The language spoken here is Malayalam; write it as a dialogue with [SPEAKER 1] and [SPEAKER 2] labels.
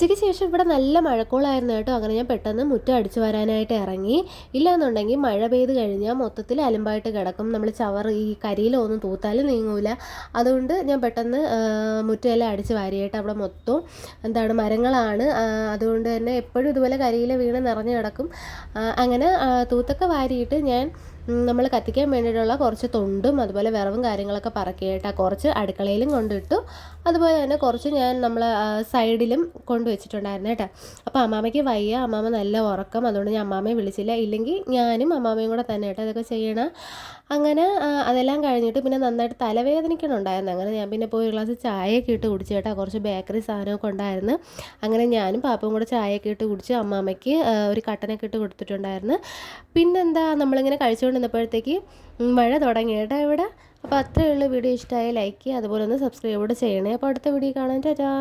[SPEAKER 1] ഉച്ചയ്ക്ക് ശേഷം ഇവിടെ നല്ല മഴക്കോളായിരുന്നു കേട്ടോ. അങ്ങനെ ഞാൻ പെട്ടെന്ന് മുറ്റം അടിച്ചു വരാനായിട്ട് ഇറങ്ങി. ഇല്ലാന്നുണ്ടെങ്കിൽ മഴ പെയ്ത് കഴിഞ്ഞാൽ മൊത്തത്തിൽ അലമ്പായിട്ട് കിടക്കും. നമ്മൾ ചവറ് ഈ കരിയിലൊന്നും തൂത്താലും നീങ്ങൂല. അതുകൊണ്ട് ഞാൻ പെട്ടെന്ന് മുറ്റമെല്ലാം അടിച്ച് വാരിയിട്ട് അവിടെ മൊത്തവും എന്താണ് മരങ്ങളാണ്. അതുകൊണ്ട് തന്നെ എപ്പോഴും ഇതുപോലെ കരിയില വീണ് നിറഞ്ഞു കിടക്കും. അങ്ങനെ തൂത്തൊക്കെ വാരിയിട്ട് ഞാൻ നമ്മൾ കത്തിക്കാൻ വേണ്ടിയിട്ടുള്ള കുറച്ച് തൊണ്ടും അതുപോലെ വിറവും കാര്യങ്ങളൊക്കെ പറക്കിയിട്ട് കുറച്ച് അടുക്കളയിലും കൊണ്ടിട്ടു. അതുപോലെ തന്നെ കുറച്ച് ഞാൻ നമ്മൾ സൈഡിലും കൊണ്ടുവച്ചിട്ടുണ്ടായിരുന്നു കേട്ടോ. അപ്പോൾ അമ്മാമ്മയ്ക്ക് വയ്യ, അമ്മാമ്മ നല്ല ഉറക്കം. അതുകൊണ്ട് ഞാൻ അമ്മാമ്മയെ വിളിച്ചില്ല. ഇല്ലെങ്കിൽ ഞാനും അമ്മാമ്മയും കൂടെ തന്നെ കേട്ടോ ഇതൊക്കെ ചെയ്യണം. അങ്ങനെ അതെല്ലാം കഴിഞ്ഞിട്ട് പിന്നെ നന്നായിട്ട് തലവേദനിക്കണുണ്ടായിരുന്നു. അങ്ങനെ ഞാൻ പിന്നെ പോയി ഒരു ഗ്ലാസ് ചായയൊക്കെ ഇട്ട് കുടിച്ചു കേട്ടോ. കുറച്ച് ബേക്കറി സാധനമൊക്കെ ഉണ്ടായിരുന്നു. അങ്ങനെ ഞാനും പാപ്പയും കൂടെ ചായയൊക്കെ ഇട്ട് കുടിച്ച് അമ്മാമ്മയ്ക്ക് ഒരു കട്ടനൊക്കെ ഇട്ട് കൊടുത്തിട്ടുണ്ടായിരുന്നു. പിന്നെന്താ നമ്മളിങ്ങനെ കഴിച്ചുകൊണ്ടിരുന്നപ്പോഴത്തേക്ക് മഴ തുടങ്ങി കേട്ടോ ഇവിടെ. അപ്പോൾ അത്രയേ ഉള്ളൂ. വീഡിയോ ഇഷ്ടമായി ലൈക്ക് ചെയ്യുക, അതുപോലെ ഒന്ന് സബ്സ്ക്രൈബ് കൂടെ ചെയ്യണേ. അപ്പോൾ അടുത്ത വീഡിയോ കാണാൻ. ടാറ്റാ.